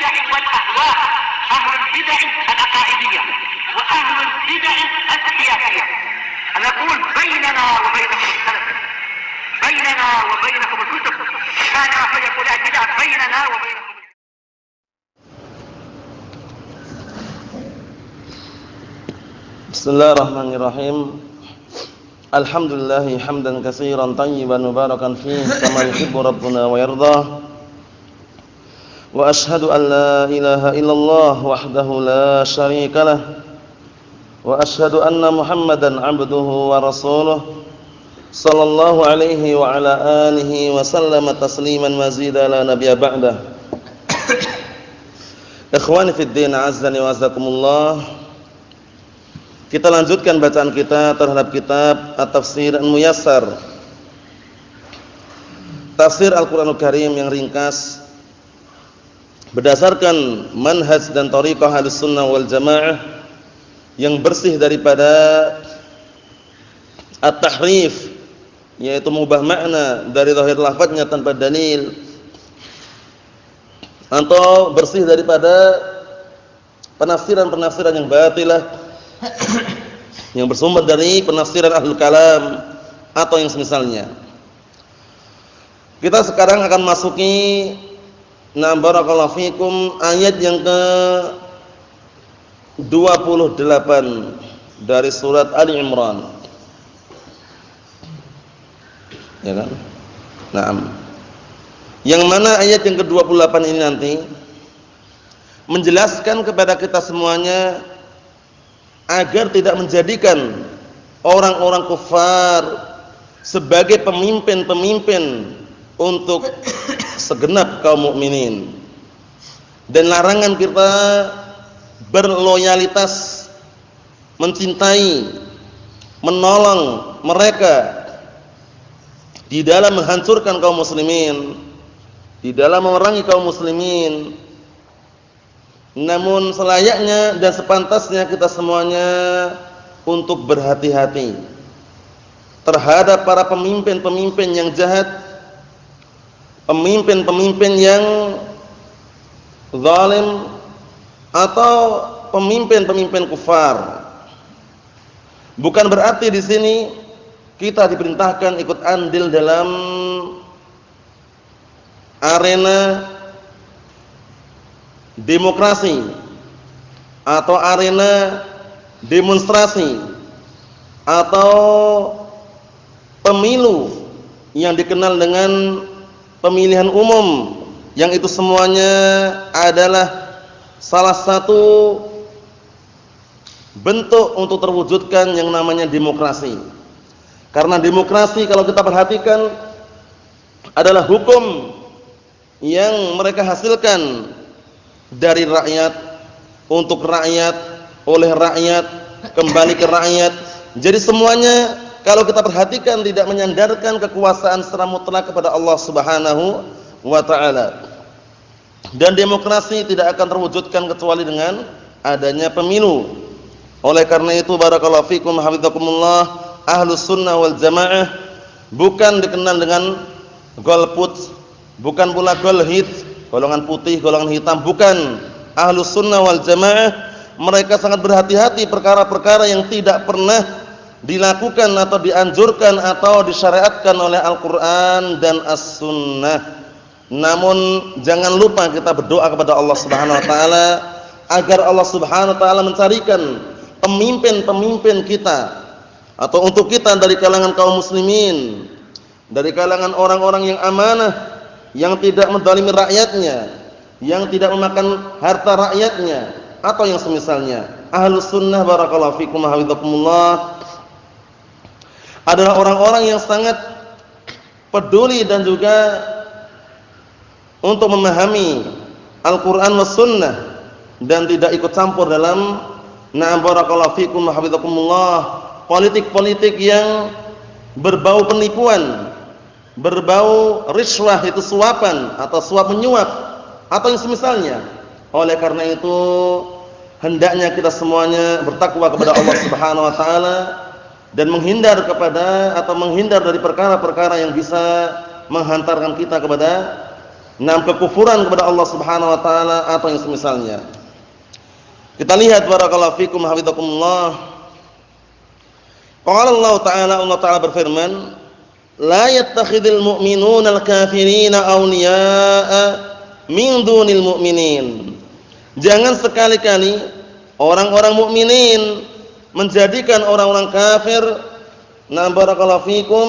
البدع والأهواء، أهل البدع العقائدية وأهل البدع السياسية. نقول بيننا وبينكم السلف، بيننا وبينكم الكتب، كان فيقول البدع بيننا وبينكم. Bismillahirrahmanirrahim. Alhamdulillah hamdan katsiran tayyiban mubarakan fihi kama yuhibbu rabbuna wa yardah. Wa asyhadu an la ilaha illallah wahdahu la syarika lah. Wa asyhadu anna Muhammadan 'abduhu wa rasuluh sallallahu alaihi wa ala alihi wa sallama tasliman mazida la nabiyya ba'dah. Ikhwani fid din, azzani wa azzakumullah. Kita lanjutkan bacaan kita terhadap kitab At-Tafsir Al-Muyassar, tafsir Al-Qur'anul Karim yang ringkas berdasarkan manhaj dan thariqah Ahlussunnah wal Jamaah yang bersih daripada at-tahrif, yaitu mengubah makna dari zahir lafadznya tanpa dalil, atau bersih daripada penafsiran-penafsiran yang batilah yang bersumber dari penafsiran ahlul kalam atau yang semisalnya. Kita sekarang akan masuki barakallahu fikum ayat yang ke-28 dari surat Ali Imran. Ya kan? Naam. Yang mana ayat yang ke-28 ini nanti menjelaskan kepada kita semuanya agar tidak menjadikan orang-orang kufar sebagai pemimpin-pemimpin untuk segenap kaum mukminin, dan larangan kita berloyalitas, mencintai, menolong mereka di dalam menghancurkan kaum muslimin, di dalam memerangi kaum muslimin. Namun selayaknya dan sepantasnya kita semuanya untuk berhati-hati terhadap para pemimpin-pemimpin yang jahat, pemimpin-pemimpin yang zalim, atau pemimpin-pemimpin kufar. Bukan berarti di sini kita diperintahkan ikut andil dalam arena demokrasi atau arena demonstrasi atau pemilu yang dikenal dengan pemilihan umum, yang itu semuanya adalah salah satu bentuk untuk terwujudkan yang namanya demokrasi. Karena demokrasi kalau kita perhatikan adalah hukum yang mereka hasilkan dari rakyat, untuk rakyat, oleh rakyat, kembali ke rakyat. Jadi semuanya kalau kita perhatikan tidak menyandarkan kekuasaan secara mutlak kepada Allah Subhanahu wa taala. Dan demokrasi tidak akan terwujudkan kecuali dengan adanya pemilu. Oleh karena itu barakallahu fikum hafizakumullah, Ahlus Sunnah wal Jamaah bukan dikenal dengan golput, bukan pula golhid, golongan putih, golongan hitam, bukan. Ahlus Sunnah wal Jamaah mereka sangat berhati-hati perkara-perkara yang tidak pernah dilakukan atau dianjurkan atau disyariatkan oleh Al-Qur'an dan As-Sunnah. Namun jangan lupa kita berdoa kepada Allah Subhanahu wa taala agar Allah Subhanahu wa taala mencarikan pemimpin-pemimpin kita atau untuk kita dari kalangan kaum muslimin, dari kalangan orang-orang yang amanah, yang tidak menzalimi rakyatnya, yang tidak memakan harta rakyatnya, atau yang semisalnya. Ahlus Sunnah barakallahu fikum hafizakumullah adalah orang-orang yang sangat peduli dan juga untuk memahami Al-Qur'an was Sunnah dan tidak ikut campur dalam barakallahu fikum hafizakumullah politik-politik yang berbau penipuan, berbau riswah, itu suapan atau suap menyuap atau yang semisalnya. Oleh karena itu hendaknya kita semuanya bertakwa kepada Allah Subhanahu wa taala dan menghindar dari perkara-perkara yang bisa menghantarkan kita kepada kekufuran kepada Allah Subhanahu wa taala atau yang semisalnya. Kita lihat barakallahu fikum hafizakumullah. Qala Allah Ta'ala berfirman, "La yattakhidul mu'minuna al-kafirina awliya'a min dunil mu'minin." Jangan sekali-kali orang-orang mukminin menjadikan orang-orang kafir barakallahu fikum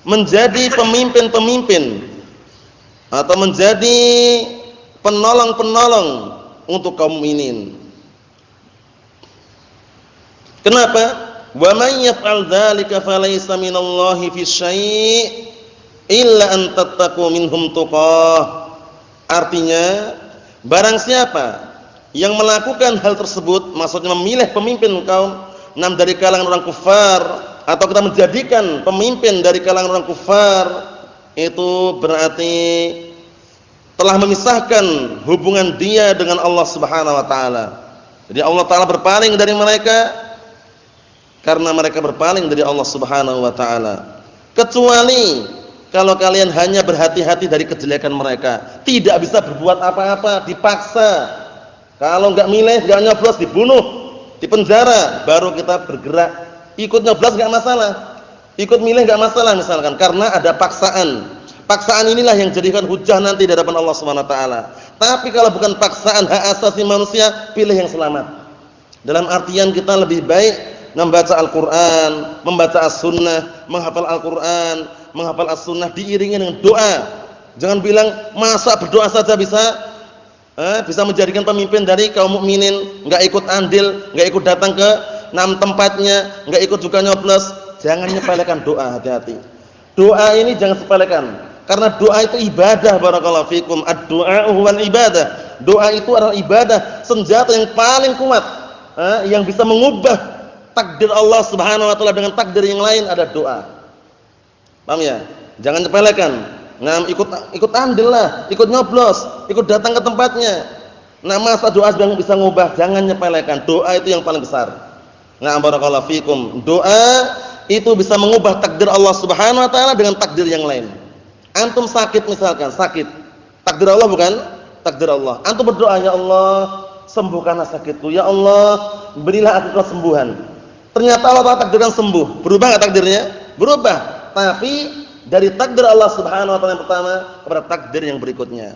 menjadi pemimpin-pemimpin atau menjadi penolong-penolong untuk kaum mukminin. Kenapa? Wa may yaf'al dzalika falaysa minallahi fi syai' illa an tattaqu minhum tuqah. Artinya, barang siapa yang melakukan hal tersebut, maksudnya memilih pemimpin kaum dari kalangan orang kufar, atau kita menjadikan pemimpin dari kalangan orang kufar, itu berarti telah memisahkan hubungan dia dengan Allah Subhanahu wa taala. Jadi Allah taala berpaling dari mereka karena mereka berpaling dari Allah Subhanahu wa taala. Kecuali kalau kalian hanya berhati-hati dari kejelekan mereka, tidak bisa berbuat apa-apa, dipaksa. Kalau enggak milih, enggak nyoblos, dibunuh, dipenjara, baru kita bergerak. Ikut nyoblos enggak masalah. Ikut milih enggak masalah misalkan, karena ada paksaan. Paksaan inilah yang jadikan hujah nanti di hadapan Allah Subhanahu wa taala. Tapi kalau bukan paksaan hak asasi manusia, pilih yang selamat. Dalam artian kita lebih baik membaca Al-Qur'an, membaca As-Sunnah, menghafal Al-Qur'an, menghafal As-Sunnah diiringi dengan doa. Jangan bilang masa berdoa saja bisa menjadikan pemimpin dari kaum mukminin, enggak ikut andil, enggak ikut datang ke tempatnya, enggak ikut juga nyoblos. Jangan menyepelekan doa, hati-hati. Doa ini jangan sepelekan. Karena doa itu ibadah, barakallahu fikum. Ad-du'a huwal ibadah. Doa itu adalah ibadah, senjata yang paling kuat, yang bisa mengubah takdir Allah Subhanahu wa taala dengan takdir yang lain, ada doa. Paham ya? Jangan sepelekan. Ikut andil lah, ikut nyoblos, ikut datang ke tempatnya. Masa doa bisa mengubah, jangan nyepelekan. Doa itu yang paling besar. Barakallahu fikum. Doa itu bisa mengubah takdir Allah Subhanahu wa taala dengan takdir yang lain. Antum sakit misalkan, sakit. Takdir Allah bukan? Takdir Allah. Antum berdoa, ya Allah, sembuhkanlah sakitku. Ya Allah, berilah aku kesembuhan. Ternyata Allah Ta'ala takdirkan sembuh. Berubah enggak takdirnya? Berubah. Tapi dari takdir Allah Subhanahu wa taala yang pertama kepada takdir yang berikutnya.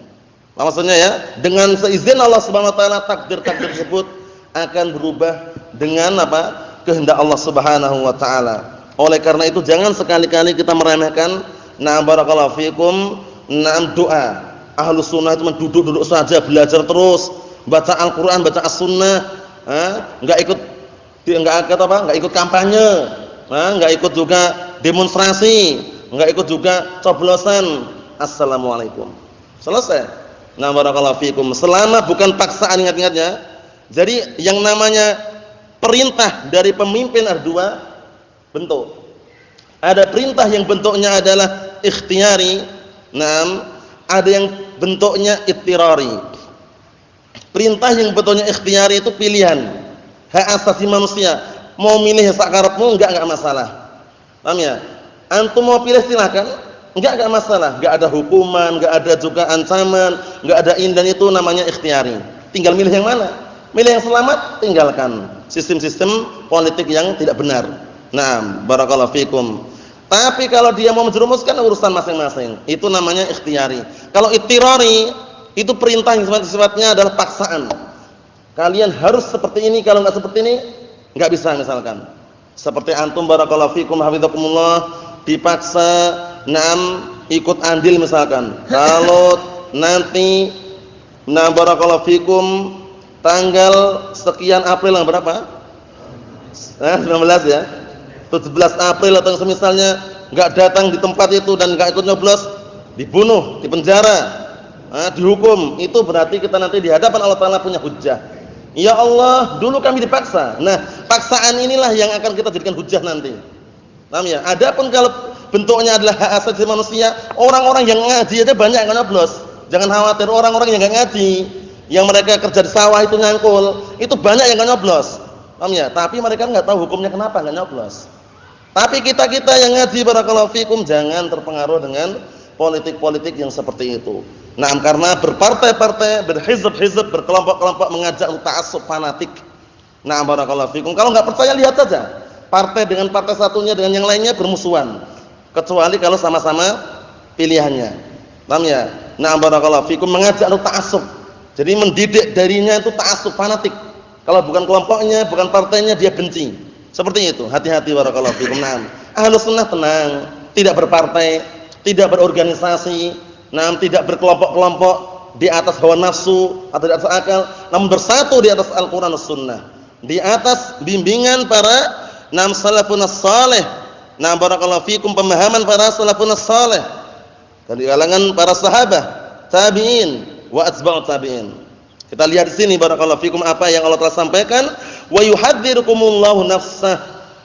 Maksudnya ya, dengan seizin Allah Subhanahu wa taala takdir-takdir tersebut akan berubah dengan apa? Kehendak Allah Subhanahu wa taala. Oleh karena itu jangan sekali-kali kita meremehkan barakallahu fikum doa. Ahlus sunnah itu duduk-duduk saja, belajar terus, baca Al-Qur'an, baca As-Sunnah, enggak ikut kampanye, enggak ikut juga demonstrasi, enggak ikut juga coblosan. Assalamualaikum. Selesai. Barakallahu fikum. Selama bukan paksaan, ingat-ingatnya. Jadi yang namanya perintah dari pemimpin ada dua bentuk. Ada perintah yang bentuknya adalah ikhtiyari, ada yang bentuknya ittirari. Perintah yang bentuknya ikhtiyari itu pilihan, hak asasi manusia. Mau milih sak karepmu enggak masalah. Paham ya? Antum mau pilih silakan, enggak masalah, enggak ada hukuman, enggak ada juga ancaman, enggak ada dan itu namanya ikhtiyari. Tinggal milih yang mana? Milih yang selamat, tinggalkan sistem-sistem politik yang tidak benar. Barakallahu fikum. Tapi kalau dia mau menjerumuskan urusan masing-masing, itu namanya ikhtiyari. Kalau ittirari, itu perintah yang sifatnya adalah paksaan. Kalian harus seperti ini, kalau enggak seperti ini enggak bisa misalkan. Seperti antum barakallahu fikum hafizakumullah dipaksa ikut andil misalkan. Kalau nanti barakallahu fikum tanggal sekian April berapa? 19 ya. 17 April atau semisalnya enggak datang di tempat itu dan enggak ikut nyoblos, dibunuh, dipenjara, dihukum. Itu berarti kita nanti di hadapan Allah Taala punya hujjah. Ya Allah, dulu kami dipaksa. Paksaan inilah yang akan kita jadikan hujjah nanti. Paham ya? Adapun kalau bentuknya adalah hak asasi manusia, orang-orang yang ngaji aja banyak yang nyoblos. Jangan khawatir, orang-orang yang enggak ngaji, yang mereka kerja di sawah itu nyangkul, itu banyak yang enggak nyoblos. Paham ya? Tapi mereka enggak tahu hukumnya kenapa enggak nyoblos. Tapi kita yang ngaji barakallahu fikum jangan terpengaruh dengan politik-politik yang seperti itu. Nah, karena berpartai-partai, berhizb-hizb, berkelompok-kelompok mengajak ta'assub fanatik. Nah, barakallahu fikum. Kalau enggak percaya lihat saja. Partai dengan partai satunya dengan yang lainnya bermusuhan. Kecuali kalau sama-sama pilihannya. Paham ya? Nah, barakallahu fikum mengajak ta'assub. Jadi mendidik darinya itu ta'assub fanatik. Kalau bukan kelompoknya, bukan partainya dia benci. Seperti itu. Hati-hati barakallahu fikum. Nah, Ahlus Sunnah tenang, tidak berpartai, tidak berorganisasi, tidak berkelompok-kelompok di atas hawa nafsu atau di atas akal, namun bersatu di atas Al-Qur'an dan Sunnah. Di atas bimbingan para salafun salih. Barakallahu fikum pemahaman para salafun salih. Dari kalangan para sahabat, tabi'in wa atba'ut tabi'in. Kita lihat di sini barakallahu fikum apa yang Allah telah sampaikan, wa yuhadzirukumullahu nafsah,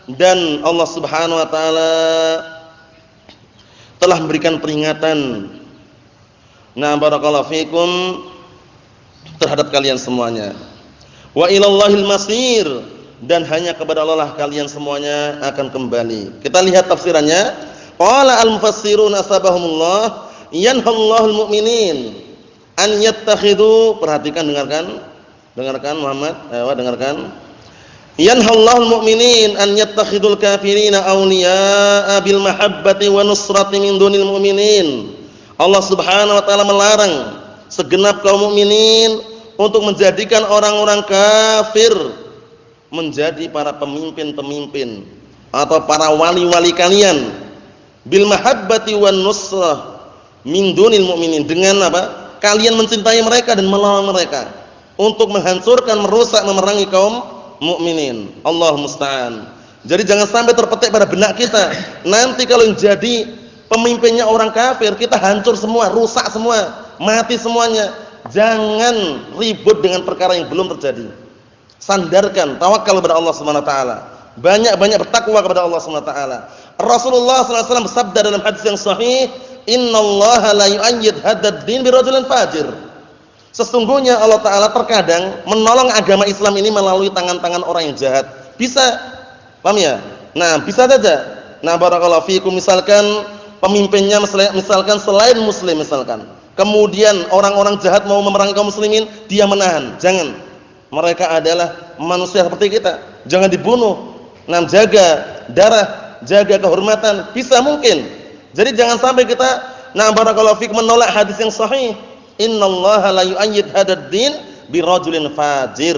dan Allah Subhanahu wa taala telah memberikan peringatan. Barakallahu fikum terhadap kalian semuanya. Wa ilallahil masir, dan hanya kepada Allah lah kalian semuanya akan kembali. Kita lihat tafsirannya. Qala al-mufassirun asbahumullah yanhallahul mu'minin an yattakhidhu, perhatikan, dengarkan Muhammad, dengarkan. Yanhallahul mu'minin an yattakhidul kafirina awliya'a bil mahabbati wa nusrati min dunil mu'minin. Allah Subhanahu wa taala melarang segenap kaum mukminin untuk menjadikan orang-orang kafir menjadi para pemimpin-pemimpin atau para wali-wali kalian, bil mahabbati wan nusrah min dunil mu'minin, dengan apa? Kalian mencintai mereka dan melawan mereka untuk menghancurkan, merusak, memerangi kaum mukminin. Allah musta'an. Jadi jangan sampai terpetik pada benak kita, nanti kalau yang jadi pemimpinnya orang kafir, kita hancur semua, rusak semua, mati semuanya. Jangan ribut dengan perkara yang belum terjadi. Sandarkan, tawakal kepada Allah Subhanahu wa taala. Banyak-banyak bertakwa kepada Allah Subhanahu wa taala. Rasulullah sallallahu alaihi wasallam bersabda dalam hadis yang sahih, "Innallaha la yu'ayyid hadzal din birajulin fajir." Sesungguhnya Allah taala terkadang menolong agama Islam ini melalui tangan-tangan orang yang jahat. Bisa. Paham ya? Bisa saja. Barakallahu fiikum, misalkan pemimpinnya misalkan selain muslim misalkan. Kemudian orang-orang jahat mau memerangi kaum muslimin, dia menahan. Jangan. Mereka adalah manusia seperti kita. Jangan dibunuh. Jaga darah, jaga kehormatan. Bisa mungkin. Jadi jangan sampai kita barakallahu fiik menolak hadis yang sahih. Innallaha la yu'ayyid hadzal din birajulin fajir.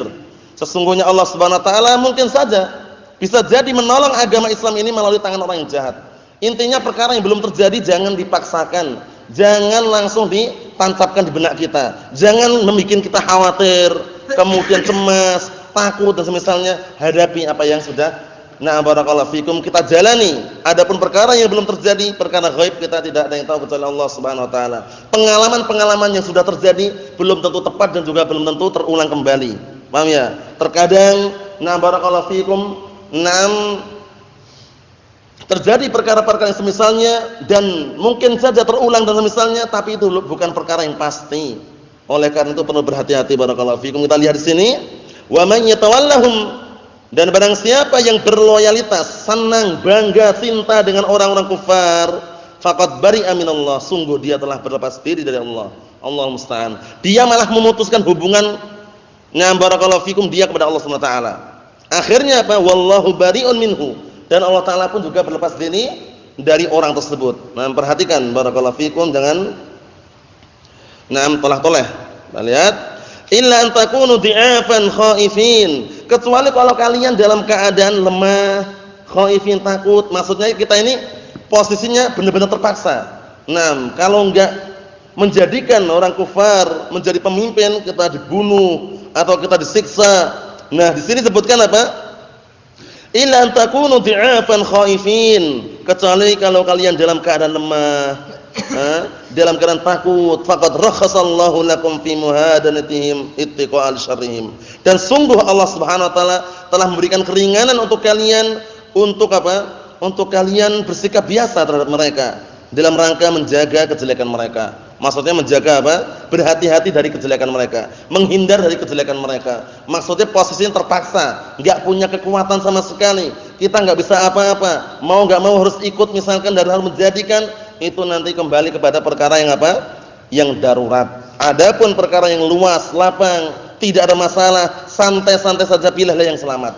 Sesungguhnya Allah Subhanahu wa taala mungkin saja bisa jadi menolong agama Islam ini melalui tangan orang yang jahat. Intinya perkara yang belum terjadi jangan dipaksakan. Jangan langsung ditancapkan di benak kita. Jangan membuat kita khawatir, kemudian cemas, takut dan semisalnya. Hadapi apa yang sudah barakallahu fikum kita jalani. Adapun perkara yang belum terjadi, perkara ghaib, kita tidak ada yang tahu kecuali Allah Subhanahu wa taala. Pengalaman-pengalaman yang sudah terjadi belum tentu tepat dan juga belum tentu terulang kembali. Paham ya? Terkadang barakallahu fikum terjadi perkara-perkara yang semisalnya dan mungkin saja terulang dan semisalnya, tapi itu bukan perkara yang pasti. Oleh karena itu perlu berhati-hati barakallahu fikum. Kita lihat di sini, wa man yatawallahum, dan barang siapa yang berloyalitas, senang, bangga, cinta dengan orang-orang kufar, faqad bari'a minallah, sungguh dia telah berlepas diri dari Allah. Allah musta'an. Dia malah memutuskan hubungan barakallahu fikum dia kepada Allah Subhanahu wa taala. Akhirnya apa? Wallahu bari'un minhu. Dan Allah Ta'ala pun juga berlepas diri dari orang tersebut. Perhatikan barakallahu fikum, jangan tolah-toleh. Kita lihat, illa an takunu di'afan khaifin, kecuali kalau kalian dalam keadaan lemah, khaifin, takut. Maksudnya kita ini posisinya benar-benar terpaksa. Kalau enggak menjadikan orang kufar menjadi pemimpin, kita dibunuh atau kita disiksa. Di sini sebutkan apa? Illa an takunu di'afan khaifin, kecuali kalau kalian dalam keadaan lemah, dalam keadaan takut. Faqad rakhasallahu lakum fi muhadanatihim ittiqa'al syarrihim, dan sungguh Allah Subhanahu wa taala telah memberikan keringanan untuk kalian untuk apa? Untuk kalian bersikap biasa terhadap mereka dalam rangka menjaga kejelekan mereka. Maksudnya menjaga apa? Berhati-hati dari kejelekan mereka, menghindar dari kejelekan mereka. Maksudnya posisinya terpaksa, enggak punya kekuatan sama sekali. Kita enggak bisa apa-apa. Mau enggak mau harus ikut misalkan dan harus menjadikan itu nanti kembali kepada perkara yang apa? Yang darurat. Adapun perkara yang luas, lapang, tidak ada masalah, santai-santai saja, pilihlah yang selamat.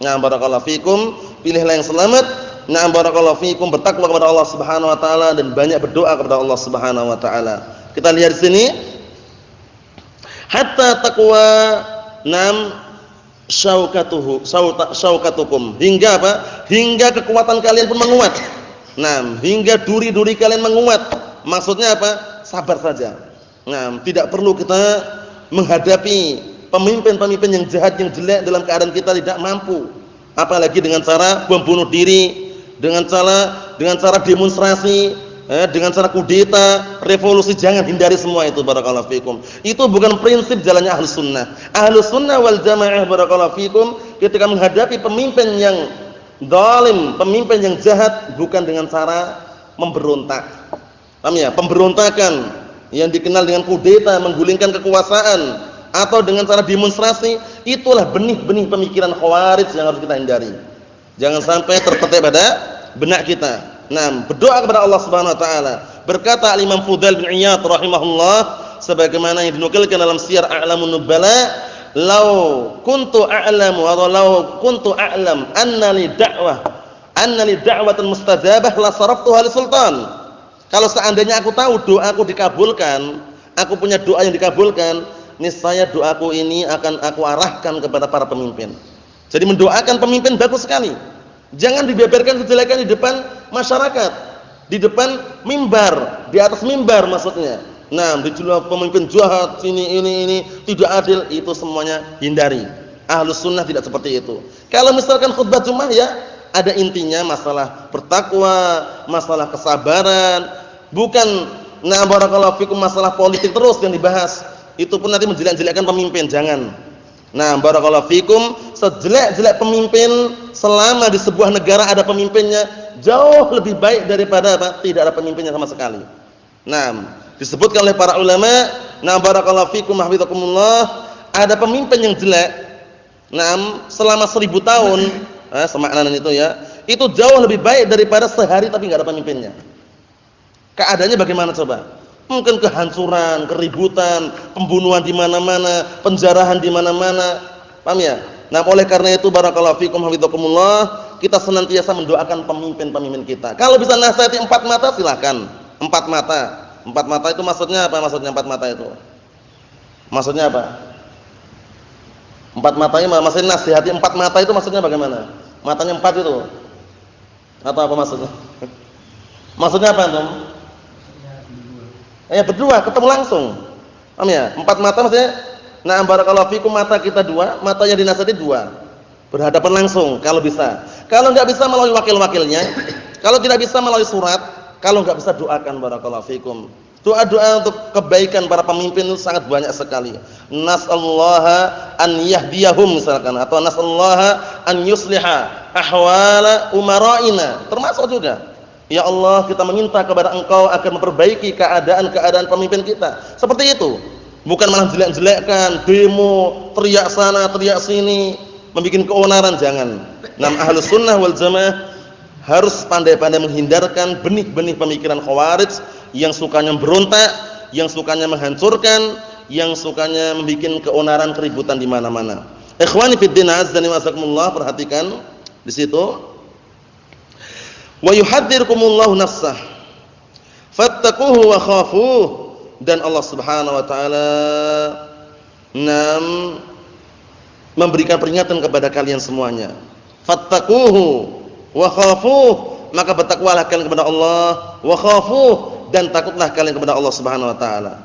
Nah, barakallahu fikum, pilihlah yang selamat. Nah, barakallahu fikum, bertakwa kepada Allah Subhanahu wa taala dan banyak berdoa kepada Allah Subhanahu wa taala. Kita lihat di sini. Hatta taqwa nam syaukatukum. Hingga apa? Hingga kekuatan kalian pun menguat. Nah, hingga duri-duri kalian menguat. Maksudnya apa? Sabar saja. Nah, tidak perlu kita menghadapi pemimpin-pemimpin yang jahat, yang jelek dalam keadaan kita tidak mampu. Apalagi dengan cara bom bunuh diri, dengan cara demonstrasi, dengan cara kudeta, revolusi, jangan hindari semua itu, barakallahu fikum. Itu bukan prinsip jalannya Ahlus Sunnah. Ahlus Sunnah wal Jamaah, barakallahu fikum, ketika menghadapi pemimpin yang zalim, pemimpin yang jahat, bukan dengan cara memberontak. Paham ya? Pemberontakan yang dikenal dengan kudeta, menggulingkan kekuasaan, atau dengan cara demonstrasi, itulah benih-benih pemikiran Khawarij yang harus kita hindari. Jangan sampai terpetik pada benak kita. Nah, berdoa kepada Allah Subhanahu wa taala. Berkata Imam Fudail bin Iyad rahimahullah, sebagaimana yang dinukilkan dalam Siyar A'lamun Nubala, "Lau kuntu a'lamu wa law kuntu a'lam anna li da'watan mustajabah la saraftuha li sultan." Kalau seandainya aku tahu doaku dikabulkan, aku punya doa yang dikabulkan, niscaya doaku ini akan aku arahkan kepada para pemimpin. Jadi mendoakan pemimpin bagus sekali. Jangan dibeberkan kejelekan di depan masyarakat, di depan mimbar, di atas mimbar maksudnya. Nah, dijual pemimpin jahat, ini tidak adil, itu semuanya hindari. Ahlus Sunnah tidak seperti itu. Kalau misalkan khutbah Jumat ya ada intinya masalah bertakwa, masalah kesabaran, bukan barakallahu fikum masalah politik terus yang dibahas. Itu pun nanti menjelek-jelekkan pemimpin, jangan. Nah, barakallahu fikum, sejelek-jelek pemimpin selama di sebuah negara ada pemimpinnya, jauh lebih baik daripada apa? Tidak ada pemimpinnya sama sekali. Nah, disebutkan oleh para ulama, barakallahu fikum hafizakumullah, ada pemimpin yang jelek, selama 1000 tahun, semaknanan itu ya, itu jauh lebih baik daripada sehari tapi enggak ada pemimpinnya. Keadaannya bagaimana coba? Mungkin kehancuran, keributan, pembunuhan di mana-mana, penjarahan di mana-mana. Paham ya? Nah, oleh karena itu barakallahu fikum hafizakumullah, kita senantiasa mendoakan pemimpin-pemimpin kita. Kalau bisa nasihati 4 mata silakan. 4 mata. 4 mata itu maksudnya apa? Maksudnya 4 mata itu. Maksudnya apa? 4 matanya maksudnya nasihati 4 mata itu maksudnya bagaimana? Matanya 4 itu. Atau apa maksudnya? Maksudnya apa antum? Ya berdua, ketemu langsung. Paham ya? 4 mata maksudnya, barakallahu fikum, mata kita 2, matanya dinasihati 2. Berhadapan langsung kalau bisa. Kalau enggak bisa melalui wakil-wakilnya, kalau tidak bisa melalui surat, kalau enggak bisa doakan barakallahu fikum. Doa-doa untuk kebaikan para pemimpin itu sangat banyak sekali. Nas'allaha an yahdiyahum misalkan, atau nas'allaha an yusliha ahwala umara'ina. Termasuk juga. Ya Allah, kita meminta kepada Engkau agar memperbaiki keadaan pemimpin kita. Seperti itu. Bukan malah jelek-jelekkan, demo, teriak sana, teriak sini, membuat keonaran, jangan. Ahlus Sunnah wal Jamaah harus pandai-pandai menghindarkan benih-benih pemikiran Khawarij yang sukanya berontak, yang sukanya menghancurkan, yang sukanya membuat keonaran, keributan di mana-mana. Ikhwani fid din, azza wa jazakumullah, perhatikan di situ. Wa yuhadzirkumullahu nafsah fattaquhu wa khafuh, dan Allah Subhanahu wa taala memberikan peringatan kepada kalian semuanya. Fattaquhu wa khafuh, maka bertakwalah kalian kepada Allah, wa khafuh, dan takutlah kalian kepada Allah Subhanahu wa taala.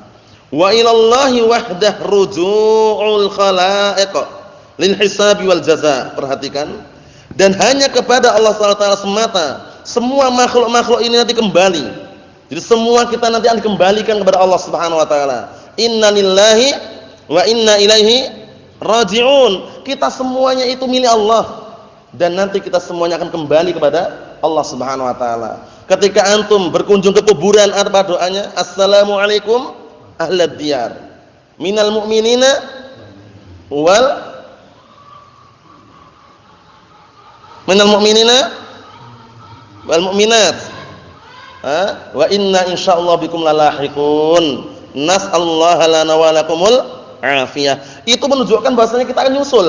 Wa ilallahi wahdah ruju'ul khalaiq lil hisabi wal jazaa. Perhatikan, dan hanya kepada Allah Subhanahu wa taala semata semua makhluk-makhluk ini nanti kembali. Jadi semua kita nanti akan dikembalikan kepada Allah Subhanahu wa taala. Inna lillahi wa inna ilaihi raji'un. Kita semuanya itu milik Allah dan nanti kita semuanya akan kembali kepada Allah Subhanahu wa taala. Ketika antum berkunjung ke kuburan, apa doanya? Assalamualaikum ahlad diyar minal mu'minina wal mu'minat. Wa inna insyaallah bikum lalahiqun. Nas'allaha lana wa lakumul afiyah. Itu menunjukkan bahwasanya kita akan nyusul.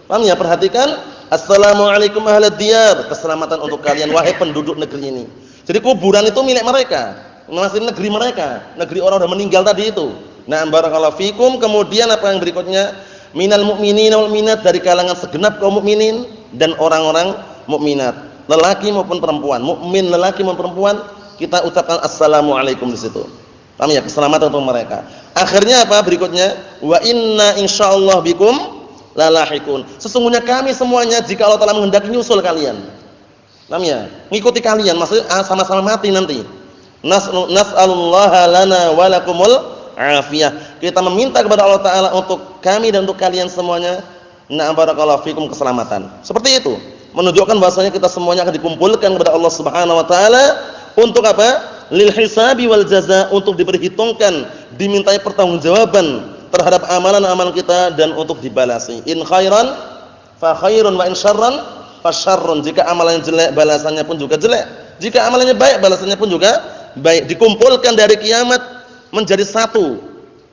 Paham ya? Perhatikan, assalamualaikum ahlad diyar, keselamatan untuk kalian wahai penduduk negeri ini. Jadi kuburan itu milik mereka, masih negeri mereka, negeri orang sudah meninggal tadi itu. Nah, barakallahu fikum. Kemudian apa yang berikutnya? Minal mu'minina wal mu'minat, dari kalangan segenap kaum mukminin dan orang-orang mukminat, lelaki maupun perempuan, mukmin lelaki maupun perempuan, kita ucapkan assalamualaikum di situ. Paham ya? Keselamatan untuk mereka. Akhirnya apa berikutnya? Wa inna insyaallah bikum lalahiqun. Sesungguhnya kami semuanya jika Allah Taala menghendaki nyusul kalian. Paham ya? Ngikuti kalian, maksudnya sama-sama mati nanti. Nas'alullaha lana wa lakumul afiyah. Kita meminta kepada Allah Taala untuk kami dan untuk kalian semuanya, na barakallahu fikum, keselamatan. Seperti itu. Menunjukkan bahwasanya kita semuanya akan dikumpulkan kepada Allah Subhanahu wa taala untuk apa? Lil hisabi wal jazaa, untuk diperhitungkan, dimintai pertanggungjawaban terhadap amalan-amalan kita dan untuk dibalasi. In khairan fa khairun wa in syarran fa syarrun. Jika amalannya jelek, balasannya pun juga jelek. Jika amalannya baik, balasannya pun juga baik. Dikumpulkan dari kiamat menjadi satu.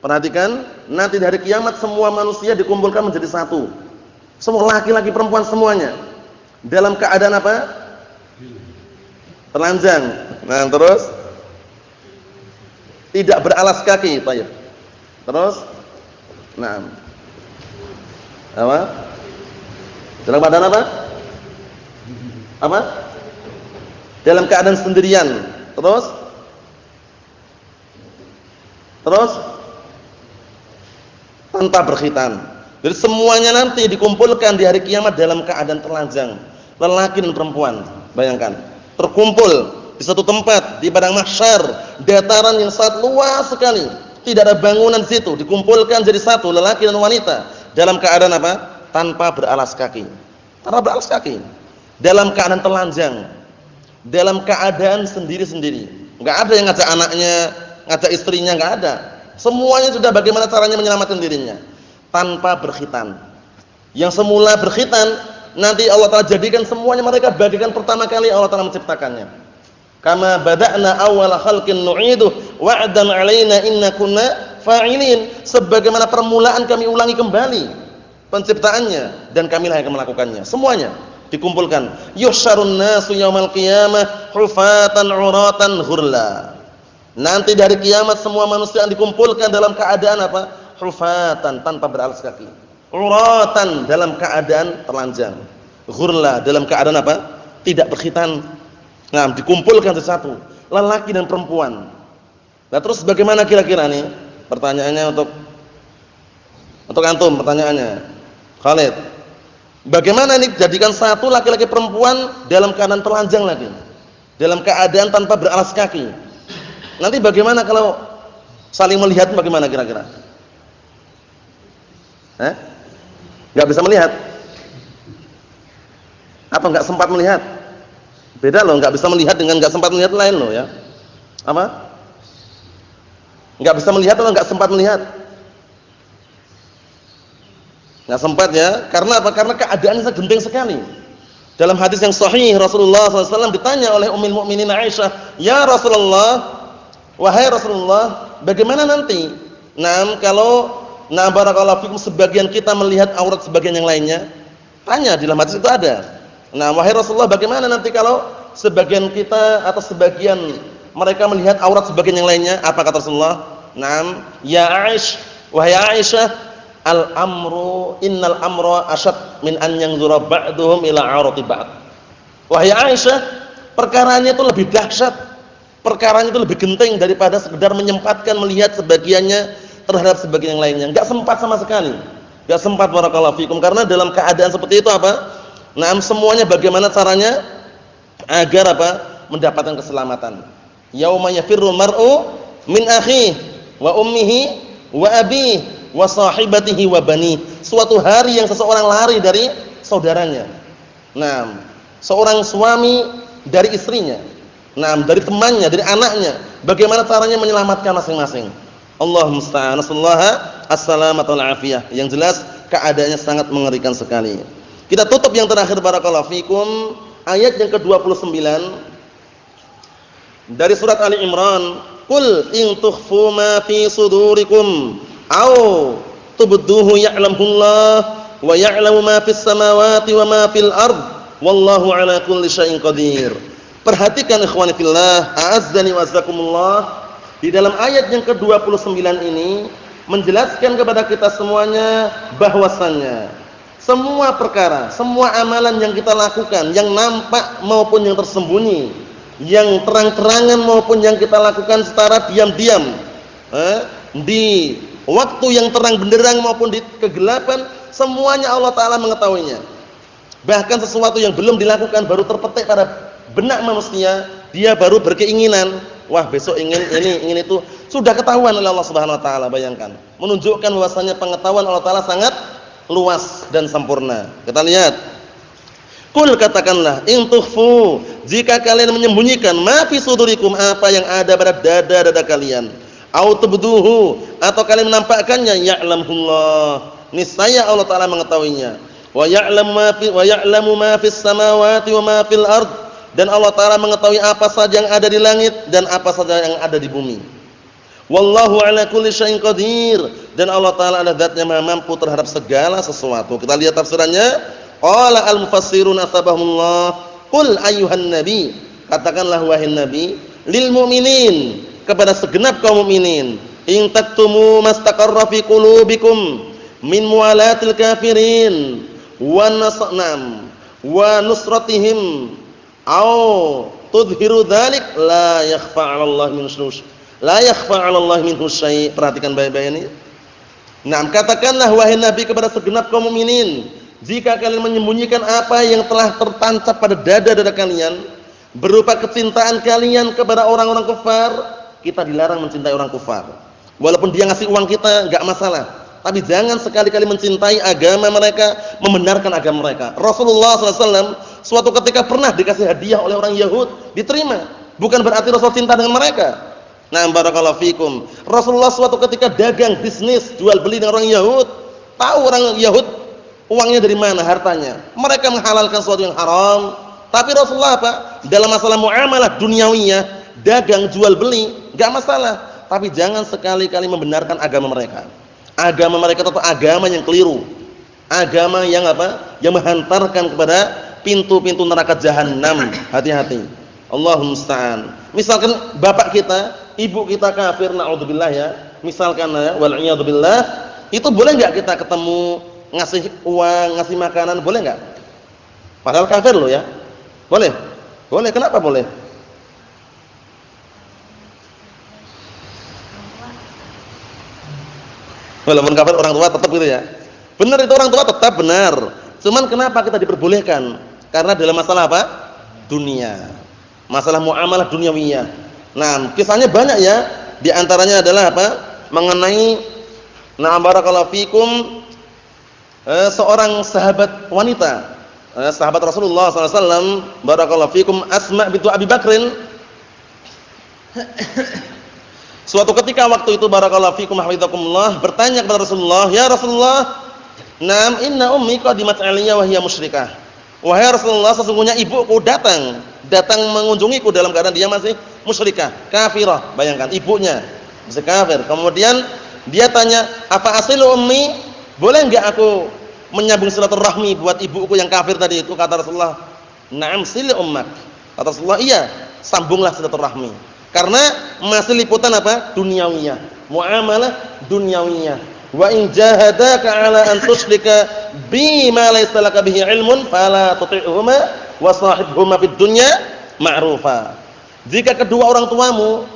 Perhatikan, nanti dari kiamat semua manusia dikumpulkan menjadi satu. Semua laki-laki perempuan semuanya. Dalam keadaan apa? Telanjang. Nah, terus tidak beralas kaki, baik. Terus nah. Apa? Dalam keadaan apa? Apa? Dalam keadaan sendirian. Terus tanpa berkhitan. Jadi semuanya nanti dikumpulkan di hari kiamat dalam keadaan telanjang, lelaki dan perempuan. Bayangkan, terkumpul di satu tempat di padang mahsyar, dataran yang sangat luas sekali. Tidak ada bangunan di situ, dikumpulkan jadi satu, lelaki dan wanita, dalam keadaan apa? Tanpa beralas kaki. Tanpa beralas kaki. Dalam keadaan telanjang. Dalam keadaan sendiri-sendiri. Enggak ada yang ngajak anaknya, ngajak istrinya, enggak ada. Semuanya sudah bagaimana caranya menyelamatkan dirinya. Tanpa berkhitan. Yang semula berkhitan, nanti Allah Ta'ala jadikan semuanya mereka bagikan pertama kali Allah Ta'ala menciptakannya. Kama bada'na awwala khalqin nu'iduh wa'dan 'alaina inna kunna fa'ilin. Sebagaimana permulaan kami ulangi kembali penciptaannya dan kamilah yang akan melakukannya. Semuanya dikumpulkan. Yuhsyarun nasu yaumal qiyamah hufatan 'uratan ghurla. Nanti dari kiamat semua manusia dikumpulkan dalam keadaan apa? Hufatan, tanpa beralas kaki. 'Uratan, dalam keadaan telanjang. Ghurla, dalam keadaan apa? Tidak berkhitan. Nah, dikumpulkan satu, lelaki dan perempuan. Nah, terus bagaimana kira-kira nih? Pertanyaannya untuk antum, pertanyaannya. Khalid. Bagaimana nih jadikan satu laki-laki perempuan dalam keadaan telanjang lagi? Dalam keadaan tanpa beralas kaki. Nanti bagaimana kalau saling melihat, bagaimana kira-kira? Enggak bisa melihat? Apa enggak sempat melihat? Beda loh, enggak bisa melihat dengan enggak sempat melihat lain loh ya. Apa? Enggak bisa melihat atau enggak sempat melihat? Enggak sempat ya. Karena apa? Karena keadaannya genting sekali. Dalam hadis yang sahih Rasulullah SAW ditanya oleh Ummul Mukminin Aisyah, "Ya Rasulullah, wahai Rasulullah, bagaimana nanti? Kalau barakallahu fikum sebagian kita melihat aurat sebagian yang lainnya?" Tanya, di dalam hadis itu ada. Wahai Rasulullah, bagaimana nanti kalau sebagian kita atau sebagian mereka melihat aurat sebagian yang lainnya? Apa kata Rasulullah? Ya Aisyah, wahai Aisyah, innal amra asyad min an yanzura ba'duhum ila aurati ba'd. Wahai Aisyah, perkaranya itu lebih dahsyat, perkaranya itu lebih genting daripada sekedar menyempatkan melihat sebagiannya terhadap sebagian yang lainnya. Enggak sempat sama sekali. Enggak sempat, barakallahu fikum, karena dalam keadaan seperti itu apa? Semuanya bagaimana caranya agar apa? Mendapatkan keselamatan. Yauma yafirru mar'u min akhihi wa ummihi wa abihi wa sahibatihi wa bani. Suatu hari yang seseorang lari dari saudaranya. Seorang suami dari istrinya, Nah, dari temannya, dari anaknya, bagaimana caranya menyelamatkan masing-masing. Allah musta'an. Nasallahu as-salamata wal afiyah. Yang jelas keadaannya sangat mengerikan sekali. Kita tutup yang terakhir barakallahu fikum, ayat yang ke-29 dari surat Ali Imran. Qul in tukhfu ma fi sudurikum aw tubduhu ya'lamullah wa ya'lamu ma fis samawati wa ma fil ard wallahu ala kulli syai'in qadir. Perhatikan ikhwani fillah, a'azzani wa azzakumullah, di dalam ayat yang ke-29 ini menjelaskan kepada kita semuanya bahwasannya semua perkara, semua amalan yang kita lakukan, yang nampak maupun yang tersembunyi, yang terang-terangan maupun yang kita lakukan secara diam-diam, di waktu yang terang benderang maupun di kegelapan, semuanya Allah Ta'ala mengetahuinya. Bahkan sesuatu yang belum dilakukan baru terpetik pada benak manusia, dia baru berkeinginan, wah besok ingin ini, ingin itu, sudah ketahuan oleh Allah Subhanahu wa taala. Bayangkan, menunjukkan bahwasanya pengetahuan Allah Ta'ala sangat luas dan sempurna. Kita lihat, qul, katakanlah, in tukhfu, jika kalian menyembunyikan ma fi sudurikum, apa yang ada pada dada-dada kalian, au tubduhu, atau kalian menampakkannya, ya'lamullah, niscaya Allah Ta'ala mengetahuinya, wa ya'lamu ma fis samawati wa ma fil ard, dan Allah Ta'ala mengetahui apa saja yang ada di langit dan apa saja yang ada di bumi. Wallahu ala kulli syai'in qadir, dan Allah Ta'ala adalah zat yang maha mampu terhadap segala sesuatu. Kita lihat tafsirannya. Qala al-mufassirun asbahumullah, qul ayyuhan nabi, katakanlah wahai nabi, lil mu'minin, kepada segenap kaum mukminin, in taktumu mastaqarra fi qulubikum min muwalatil kafirin wa nasnam wa nusratihim au tudhiru dzalik la yakhfa 'ala Allah min syai', la yakhfa 'ala Allah minhu syai'. Perhatikan baik-baik ini. Nah, katakanlah wahai nabi kepada segenap kaum mukminin, jika kalian menyembunyikan apa yang telah tertancap pada dada-dada kalian berupa kecintaan kalian kepada orang-orang kufar, kita dilarang mencintai orang kufar. Walaupun dia ngasih uang kita enggak masalah, tapi jangan sekali-kali mencintai agama mereka, membenarkan agama mereka. Rasulullah SAW suatu ketika pernah dikasih hadiah oleh orang Yahud, diterima. Bukan berarti Rasul cinta dengan mereka. Nah, barakallahu fikum. Rasulullah suatu ketika dagang bisnis, jual beli dengan orang Yahud. Tahu orang Yahud uangnya dari mana, hartanya. Mereka menghalalkan sesuatu yang haram. Tapi Rasulullah apa? Dalam masalah muamalah duniawiyah, dagang jual beli, enggak masalah. Tapi jangan sekali-kali membenarkan agama mereka. Agama mereka itu agama yang keliru. Agama yang apa? Yang menghantarkan kepada pintu-pintu neraka jahanam. Hati-hati. Allahumma musta'an. Misalkan bapak kita, ibu kita kafir, naudzubillah ya. Misalkan ya, wal iyad billah, itu boleh enggak kita ketemu, ngasih uang, ngasih makanan, boleh enggak? Padahal kafir loh ya. Boleh? Boleh, kenapa boleh? Walaupun kafir orang tua tetap gitu ya. Benar, itu orang tua tetap benar. Cuman kenapa kita diperbolehkan? Karena dalam masalah apa? Dunia. Masalah muamalah duniawiyah. Nah, kisahnya banyak ya. Di antaranya adalah apa? Mengenai barakallahu fikum, seorang sahabat wanita, sahabat Rasulullah SAW, barakallahu fikum, Asma bintu Abi Bakrin. Suatu ketika waktu itu barakallahu fikum hafizakumullah bertanya kepada Rasulullah, "Ya Rasulullah, nam inna ummi qadimat 'alayya wa hiya musyrikah." Wahai Rasulullah, sesungguhnya ibuku datang mengunjungiku dalam keadaan dia masih musyrikah, kafirah. Bayangkan, ibunya masih kafir. Kemudian dia tanya, "Apa asilu ummi? Boleh enggak aku menyambung silaturahmi buat ibuku yang kafir tadi itu?" Kata Rasulullah, "Na'am sil ummak." Kata Rasulullah, "Iya, sambunglah silaturahmi." Karena masih liputan apa? Duniawiyah, muamalah duniawiyah. Wa in jahadaka 'ala an tusyrika bima laysa laka bihi 'ilmun fala tuti'huma wa shahibhuma fid dunya ma'rufa. Jika kedua orang tuamu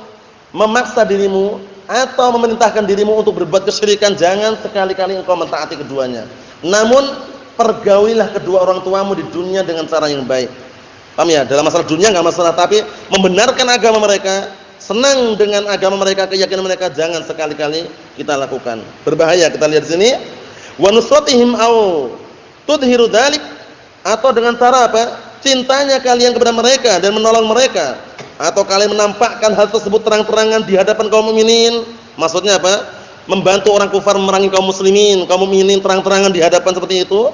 memaksa dirimu atau memerintahkan dirimu untuk berbuat kesyirikan, jangan sekali-kali engkau mentaati keduanya. Namun pergaulilah kedua orang tuamu di dunia dengan cara yang baik. Paham ya? Dalam masalah dunia enggak masalah, tapi membenarkan agama mereka, senang dengan agama mereka, keyakinan mereka, jangan sekali-kali kita lakukan. Berbahaya. Kita lihat di sini, wa nusratihim au tudhiru dzalik, atau dengan cara apa? Cintanya kalian kepada mereka dan menolong mereka, atau kalian menampakkan hal tersebut terang-terangan di hadapan kaum mukminin. Maksudnya apa? Membantu orang kufar memerangi kaum muslimin, kaum mukminin terang-terangan di hadapan seperti itu.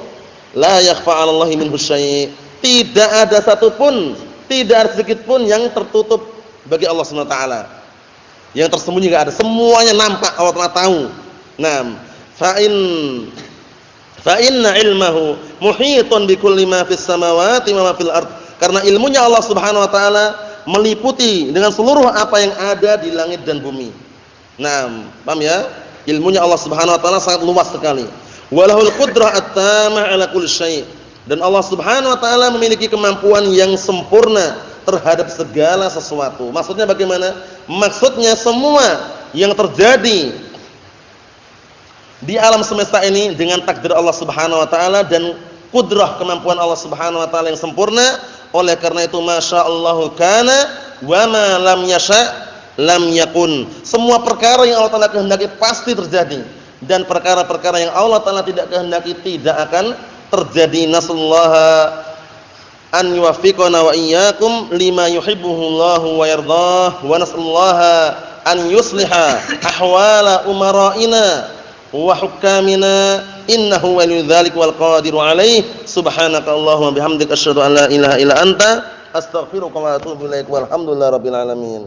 La yakhfa 'alallahi minhu syai'. Tidak ada satupun, tidak ada sedikit pun yang tertutup bagi Allah Subhanahu wa taala. Yang tersembunyi enggak ada, semuanya nampak, Allah Taala tahu. Naam, fa inna ilmahu muhitun bikulli ma fis samawati wa ma fil ard. Karena ilmunya Allah Subhanahu wa taala meliputi dengan seluruh apa yang ada di langit dan bumi. Naam, paham ya? Ilmunya Allah Subhanahu wa taala sangat luas sekali. Walahul qudrah at-tamah 'ala kulli syai'. Dan Allah Subhanahu wa taala memiliki kemampuan yang sempurna terhadap segala sesuatu. Maksudnya bagaimana? Maksudnya semua yang terjadi di alam semesta ini dengan takdir Allah Subhanahu wa taala dan kudrah kemampuan Allah Subhanahu wa taala yang sempurna. Oleh karena itu masyaallahu kana wa ma lam yasha lam yakun. Semua perkara yang Allah taala kehendaki pasti terjadi dan perkara-perkara yang Allah taala tidak kehendaki tidak akan terjadi. Nasallaha an yuwaffiqana wa iyyakum lima yuhibbuhullahu wa yardah, wa nasallaha an yusliha ahwala umara'ina wa hukamina innahu waliyyu dzalika wal qadiru alaih. Subhanaka Allahumma bihamdika asyhadu an la ilaha illa anta astaghfiruka wa atubu ilaik. Walhamdulillahirabbil alamin.